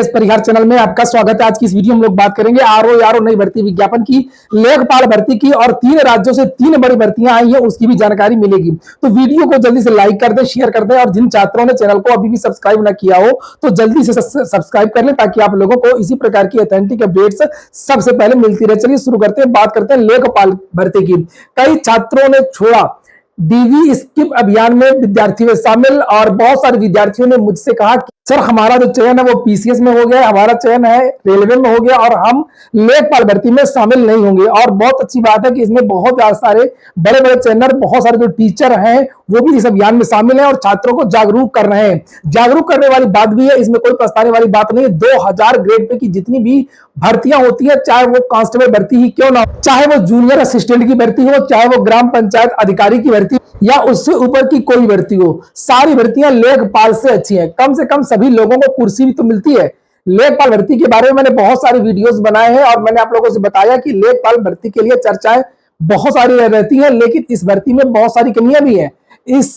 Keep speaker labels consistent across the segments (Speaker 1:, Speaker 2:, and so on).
Speaker 1: इस परिहार चैनल में आपका स्वागत है। आज की इस वीडियो में हम लोग बात करेंगे आरओ नई भर्ती विज्ञापन की, लेखपाल भर्ती की और 3 राज्यों से 3 बड़ी भर्तियां आई है, उसकी भी जानकारी मिलेगी। तो वीडियो को जल्दी से लाइक कर दें, शेयर कर दें और जिन छात्रों ने चैनल को अभी भी सब्सक्राइब ना किया हो तो जल्दी से सब्सक्राइब कर लें ताकि आप लोगों को इसी प्रकार की ऑथेंटिक अपडेट्स सबसे पहले मिलती रहे। चलिए शुरू करते हैं, बात करते हैं लेखपाल भर्ती की। कई छात्रों ने छोड़ा डीवी स्किप अभियान में विद्यार्थी में शामिल और बहुत सारे विद्यार्थियों ने मुझसे कहा कि सर हमारा जो चयन है वो पीसीएस में हो गया, हमारा चयन है रेलवे में हो गया और हम लेखपाल भर्ती में शामिल नहीं होंगे। और बहुत अच्छी बात है कि इसमें बहुत सारे बड़े बड़े ट्रेनर, बहुत सारे जो टीचर हैं वो भी इस अभियान में शामिल हैं और छात्रों को जागरूक कर रहे हैं। जागरूक करने वाली बात भी है, इसमें कोई पछताने वाली बात नहीं है। 2000 ग्रेड पे की जितनी भी भर्तियां होती है, चाहे वो कांस्टेबल भर्ती ही क्यों ना हो, चाहे वो जूनियर असिस्टेंट की भर्ती हो, चाहे वो ग्राम पंचायत अधिकारी की भर्ती या उससे ऊपर की कोई भर्ती हो, सारी भर्तियां लेखपाल से अच्छी हैं। कम से कम सभी लोगों को कुर्सी भी तो मिलती है। लेखपाल भर्ती के बारे में मैंने बहुत सारे वीडियोस बनाए हैं और मैंने आप लोगों से बताया कि लेखपाल भर्ती के लिए चर्चाएं बहुत सारी रहती हैं, लेकिन इस भर्ती में बहुत सारी कमियां भी हैं। इस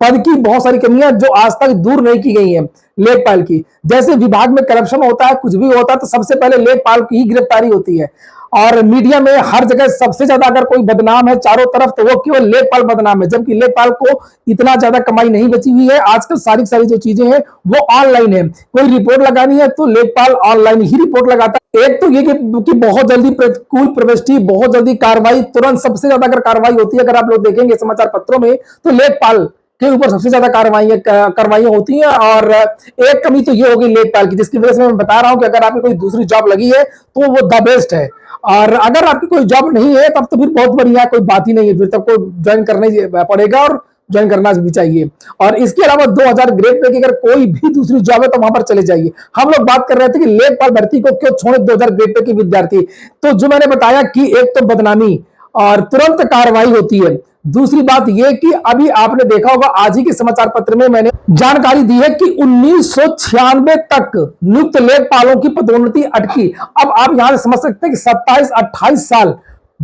Speaker 1: पद की बहुत सारी कमियां जो आज तक दूर नहीं की गई हैं लेखपाल की। जैसे विभाग में करप्शन होता है, कुछ भी होता है तो सबसे पहले लेखपाल की ही गिरफ्तारी होती है और मीडिया में हर जगह सबसे ज्यादा अगर कोई बदनाम है चारों तरफ तो वो केवल लेखपाल बदनाम है, जबकि लेखपाल को इतना ज्यादा कमाई नहीं बची हुई है। आजकल सारी जो चीजें हैं वो ऑनलाइन है। कोई रिपोर्ट लगानी है तो लेखपाल ऑनलाइन ही रिपोर्ट लगाता है। एक तो ये कि बहुत जल्दी प्रतिकूल प्रविष्टि, बहुत जल्दी कार्रवाई, तुरंत सबसे ज्यादा अगर कार्रवाई होती है, अगर आप लोग देखेंगे समाचार पत्रों में तो लेखपाल के ऊपर सबसे ज्यादा कार्रवाइयां होती हैं। और एक कमी तो ये होगी लेखपाल की, जिसकी वजह से मैं बता रहा हूं कि अगर आपकी कोई दूसरी जॉब लगी है तो वो द बेस्ट है, और अगर आपकी कोई जॉब नहीं है तब तो फिर बहुत बढ़िया, कोई बात ही नहीं है, फिर तब को ज्वाइन करना ही पड़ेगा और ज्वाइन करना भी चाहिए। और इसके अलावा 2000 ग्रेड पे की अगर कोई भी दूसरी जॉब है तो वहां पर चले जाइए। हम लोग बात कर रहे थे कि लेखपाल भर्ती को क्यों छोड़े 2000 ग्रेड पे के विद्यार्थी, तो जो मैंने बताया कि एक तो बदनामी और तुरंत कार्रवाई होती है। दूसरी बात यह कि अभी आपने देखा होगा आज ही के समाचार पत्र में मैंने जानकारी दी है कि 1996 तक नियुक्त लेखपालों की पदोन्नति अटकी। अब आप यहां से समझ सकते हैं कि 27-28 साल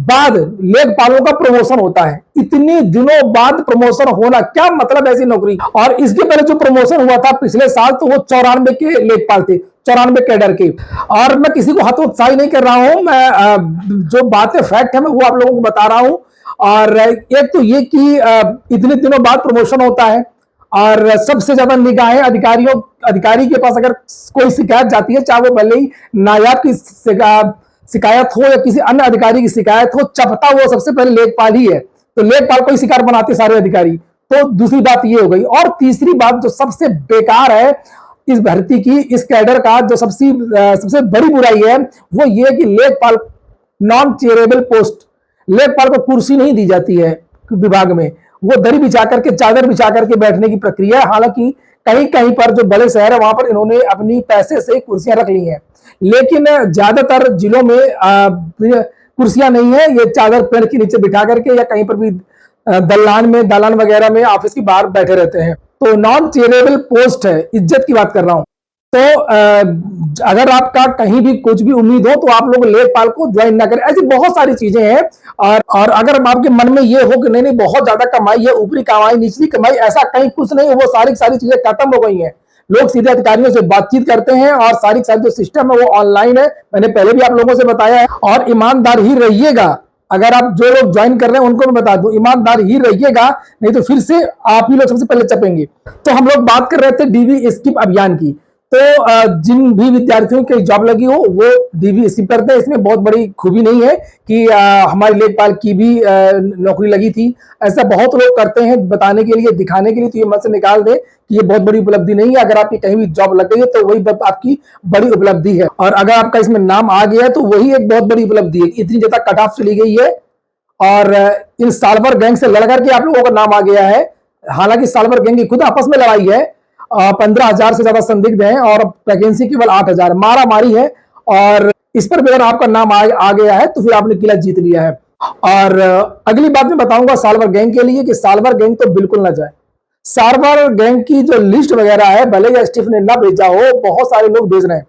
Speaker 1: बाद लेखपालों का प्रमोशन होता है। इतने दिनों बाद प्रमोशन होना, क्या मतलब ऐसी नौकरी। और इसके पहले जो प्रमोशन हुआ था पिछले साल तो वो 94 के लेखपाल थे, 94 कैडर के। और मैं किसी को हतोत्साही नहीं कर रहा हूं, मैं जो बातें फैक्ट है मैं वो आप लोगों को बता रहा हूं। और एक तो ये कि इतने दिनों बाद प्रमोशन होता है और सबसे ज्यादा निगाहें अधिकारी के पास अगर कोई शिकायत जाती है, चाहे वो भले ही नायाब की शिकायत हो या किसी अन्य अधिकारी की शिकायत हो, चपता वो सबसे पहले लेखपाल ही है। तो लेखपाल को ही शिकार बनाते सारे अधिकारी। तो दूसरी बात ये हो गई। और तीसरी बात जो सबसे बेकार है इस भर्ती की, इस कैडर का जो सबसे बड़ी बुराई है वो ये कि लेखपाल नॉन चेयरेबल पोस्ट, लेखपाल को कुर्सी नहीं दी जाती है विभाग में, वो दरी बिछा करके, चादर बिछा करके बैठने की प्रक्रिया है। हालांकि कहीं कहीं पर जो बड़े शहर है वहां पर इन्होंने अपनी पैसे से कुर्सियां रख ली हैं, लेकिन ज्यादातर जिलों में कुर्सियां नहीं है। ये चादर पेड़ के नीचे बिठा करके या कहीं पर भी दालान वगैरह में ऑफिस के बाहर बैठे रहते हैं। तो नॉन चेयरेबल पोस्ट है, इज्जत की बात कर रहा हूं। तो अगर आपका कहीं भी कुछ भी उम्मीद हो तो आप लोग लेखपाल को ज्वाइन ना करें। ऐसी बहुत सारी चीजें हैं। और अगर आपके मन में ये हो कि नहीं बहुत ज्यादा कमाई है, ऊपरी कमाई निचली कमाई, ऐसा कहीं कुछ नहीं। वो सारी चीजें खत्म हो गई हैं। लोग सीधे अधिकारियों से बातचीत करते हैं और सारी जो सिस्टम है वो ऑनलाइन है, मैंने पहले भी आप लोगों से बताया है। और ईमानदार ही रहिएगा। अगर आप जो लोग ज्वाइन कर रहे हैं उनको मैं बता दूं, ईमानदार ही रहिएगा, नहीं तो फिर से आप ही लोग सबसे पहले चपेंगे। तो हम लोग बात कर रहे थे डीवी स्किप अभियान की। तो जिन भी विद्यार्थियों की जॉब लगी हो वो डीवी स्किप करते हैं। इसमें बहुत बड़ी खूबी नहीं है कि हमारे लेखपाल की भी नौकरी लगी थी, ऐसा बहुत लोग करते हैं बताने के लिए, दिखाने के लिए। तो ये मन से निकाल दे कि ये बहुत बड़ी उपलब्धि नहीं है। अगर आपकी कहीं भी जॉब लग गई है तो वही आपकी बड़ी उपलब्धि है, और अगर आपका इसमें नाम आ गया है तो वही एक बहुत बड़ी उपलब्धि है। इतनी ज्यादा कट ऑफ चली गई है और इन सालभर गैंग से लड़ करके आप लोगों का नाम आ गया है। हालांकि सालभर गैंग की खुद आपस में लड़ाई है, 15,000 से ज्यादा संदिग्ध हैं और वैकेंसी केवल 8,000, मारा मारी है। और इस पर भी अगर आपका नाम आ गया है तो फिर आपने किला जीत लिया है। और अगली बात मैं बताऊंगा सालभर गैंग के लिए कि सालभर गैंग तो बिल्कुल ना जाए। सालभर गैंग की जो लिस्ट वगैरह है, भले ही स्टीफ ने ना भेजा हो, बहुत सारे लोग भेज रहे हैं।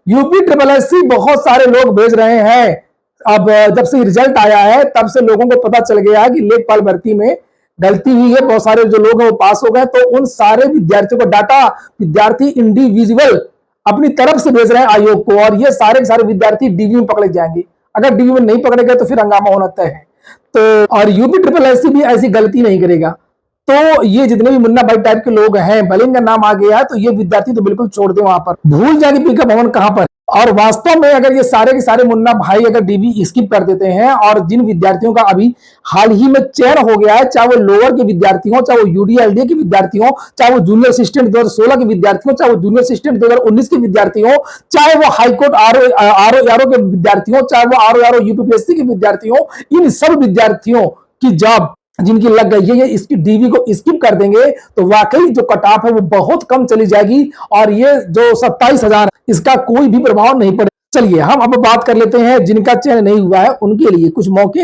Speaker 1: यूपी बहुत सारे लोग भेज रहे हैं। अब जब से रिजल्ट आया है तब से लोगों को पता चल गया है कि लेखपाल भर्ती में गलती हुई है, बहुत सारे जो लोग हैं वो पास हो गए, तो उन सारे विद्यार्थियों का डाटा विद्यार्थी इंडिविजुअल अपनी तरफ से भेज रहे हैं आयोग को, और ये सारे के सारे विद्यार्थी डीवी में पकड़े जाएंगे। अगर डीवी में नहीं पकड़े गए तो फिर हंगामा होना तय है। तो और यूपी ट्रिपल एससी भी ऐसी गलती नहीं करेगा। तो ये जितने भी मुन्ना भाई टाइप के लोग हैं, भले इनका नाम आ गया है, तो ये विद्यार्थी तो बिल्कुल छोड़ दे, वहां पर भूल जाएंगे पीका भवन कहां पर। और वास्तव में अगर ये सारे के सारे मुन्ना भाई अगर डीबी स्किप कर देते हैं, और जिन विद्यार्थियों का अभी हाल ही में चयन हो गया है, चाहे वो लोअर के विद्यार्थी हो, चाहे वो यूडीएलडी के विद्यार्थी हो, चाहे वो जूनियर असिस्टेंट 2016 के विद्यार्थी हो, चाहे वो जूनियर असिस्टेंट 2019 के विद्यार्थी हो, चाहे वो हाईकोर्ट आरओ के विद्यार्थी हो, चाहे वो आरओ यूपीपीएससी के विद्यार्थी हो, इन सब विद्यार्थियों की जॉब जिनकी लग गई है, ये इसकी डीवी को स्किप कर देंगे तो वाकई जो कट ऑफ है वो बहुत कम चली जाएगी, और ये जो 27,000 इसका कोई भी प्रभाव नहीं पड़ेगा। चलिए हम अब बात कर लेते हैं जिनका चयन नहीं हुआ है, उनके लिए कुछ मौके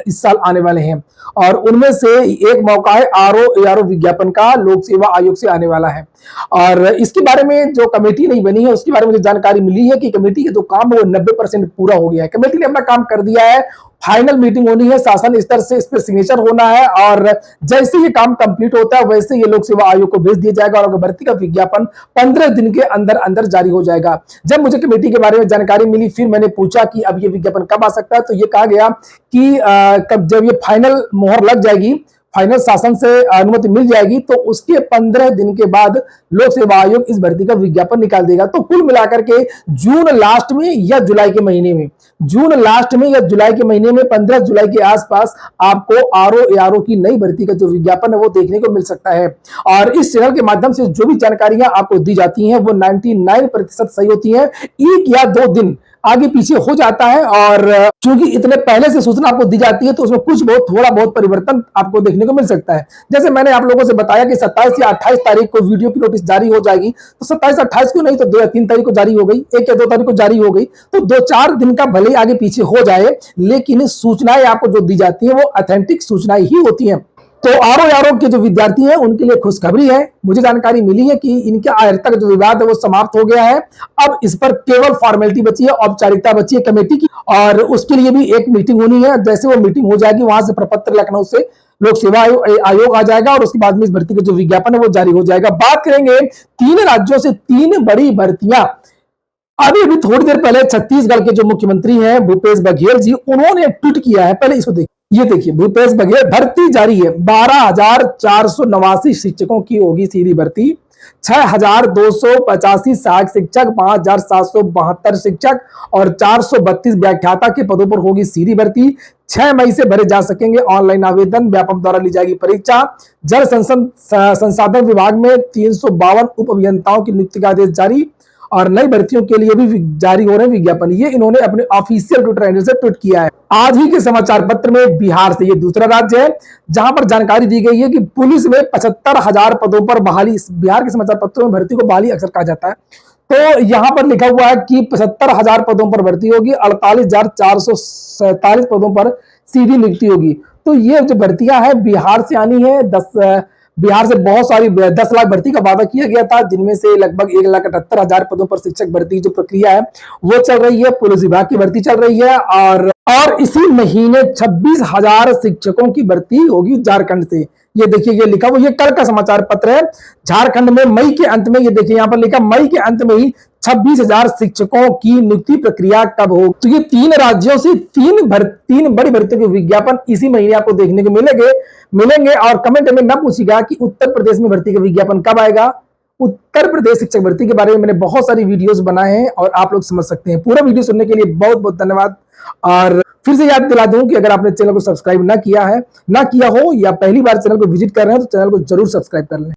Speaker 1: इस साल आने वाले हैं, और उनमें से एक मौका है आरओ विज्ञापन का, लोक सेवा आयोग से आने वाला है। और इसके बारे में जो कमेटी नहीं बनी है उसके बारे में मुझे जानकारी मिली है कि कमेटी के जो काम है वो 90% पूरा हो गया है। कमेटी ने अपना काम कर दिया है, फाइनल मीटिंग होनी है, शासन स्तर से इस पर सिग्नेचर होना है, और जैसे ये काम कंप्लीट होता है वैसे ये लोक सेवा आयोग को भेज दिया जाएगा, और भर्ती का विज्ञापन 15 दिन के अंदर अंदर जारी हो जाएगा। जब मुझे कमेटी के बारे में जानकारी मिली, फिर मैंने पूछा कि अब ये विज्ञापन कब आ सकता है, तो ये कहा गया कि कब जब ये फाइनल मोहर लग जाएगी, फाइनल शासन से अनुमति मिल जाएगी, तो उसके 15 दिन के बाद लोक सेवा आयोग इस भर्ती का विज्ञापन निकाल देगा। तो कुल मिलाकर के जून लास्ट में या जुलाई के महीने में, जून लास्ट में या जुलाई के महीने में 15 जुलाई के आसपास आपको आरओ की नई भर्ती का जो विज्ञापन है वो देखने को मिल सकता है। और इस चैनल के माध्यम से जो भी जानकारियां आपको दी जाती हैं वो 99% सही होती हैं, 1 या 2 दिन आगे पीछे हो जाता है, और क्योंकि इतने पहले से सूचना आपको दी जाती है तो उसमें कुछ बहुत थोड़ा बहुत परिवर्तन आपको देखने को मिल सकता है। जैसे मैंने आप लोगों से बताया कि 27 या 28 तारीख को वीडियो की नोटिस जारी हो जाएगी, तो 27-28 को नहीं तो 2 या 3 तारीख को जारी हो गई, 1 या 2 तारीख को जारी हो गई, तो 2-4 दिन का भले आगे पीछे हो जाए, लेकिन सूचनाएं आपको जो दी जाती है वो ऑथेंटिक सूचनाएं ही होती है। तो आरओ के जो विद्यार्थी हैं उनके लिए खुशखबरी है, मुझे जानकारी मिली है कि इनके आर्थिक जो विवाद है वो समाप्त हो गया है। अब इस पर केवल फॉर्मेलिटी बची है, औपचारिकता बची है कमेटी की, और उसके लिए भी एक मीटिंग होनी है। जैसे वो मीटिंग हो जाएगी, वहां से प्रपत्र लखनऊ से लोक सेवा आयोग आ जाएगा, और उसके बाद में इस भर्ती का जो विज्ञापन है वो जारी हो जाएगा। बात करेंगे 3 राज्यों से 3 बड़ी भर्तियां। अभी थोड़ी देर पहले छत्तीसगढ़ के जो मुख्यमंत्री हैं भूपेश बघेल जी, उन्होंने ट्वीट किया है, पहले इसको देखिए। ये देखिए भूपेश बघेल, भर्ती जारी है, 12,489 शिक्षकों की होगी सीधी भर्ती, 6,285 सहायक शिक्षक, 5,772 शिक्षक और 432 व्याख्याता के पदों पर होगी सीधी भर्ती। 6 मई से भरे जा सकेंगे ऑनलाइन आवेदन, व्यापक द्वारा ली जाएगी परीक्षा। जल संसाधन विभाग में 352 उप अभियंताओं की नियुक्ति का आदेश जारी, और नई भर्तियों के लिए भी जारी हो रहे हैं विज्ञापन। ये इन्होंने अपने ऑफिशियल ट्विटर हैंडल से ट्वीट किया है। आज ही के समाचार पत्र में बिहार से, ये दूसरा राज्य है जहां पर जानकारी दी गई है कि पुलिस में 75,000 पदों पर बहाली। बिहार के समाचार पत्रों में भर्ती को बहाली अक्सर कहा जाता है, तो यहां पर लिखा हुआ है कि 75,000 पदों पर भर्ती होगी, 48,447 पदों पर सीधी नियुक्ति होगी। तो ये जो भर्तियां हैं बिहार से आनी है। बिहार से बहुत सारी 10 लाख भर्ती का वादा किया गया था, जिनमें से लगभग 1,78,000 पदों पर शिक्षक भर्ती जो प्रक्रिया है वो चल रही है, पुलिस विभाग की भर्ती चल रही है, और इसी महीने 26,000 शिक्षकों की भर्ती होगी झारखंड से। ये देखिए, ये लिखा हुआ, ये कल का समाचार पत्र है। झारखंड में मई के अंत में, ये देखिए यहाँ पर लिखा, मई के अंत में ही 26,000 शिक्षकों की नियुक्ति प्रक्रिया कब हो। तो ये 3 राज्यों से 3 बड़ी भर्तियों के विज्ञापन इसी महीने आपको देखने को मिलेंगे। और कमेंट में ना पूछिएगा कि उत्तर प्रदेश में भर्ती का विज्ञापन कब आएगा। उत्तर प्रदेश शिक्षक भर्ती के बारे में मैंने बहुत सारी वीडियोस बनाए हैं और आप लोग समझ सकते हैं। पूरा वीडियो सुनने के लिए बहुत बहुत धन्यवाद। और फिर से याद दिला दूं कि अगर आपने चैनल को सब्सक्राइब ना किया हो या पहली बार चैनल को विजिट कर रहे हैं तो चैनल को जरूर सब्सक्राइब कर लें।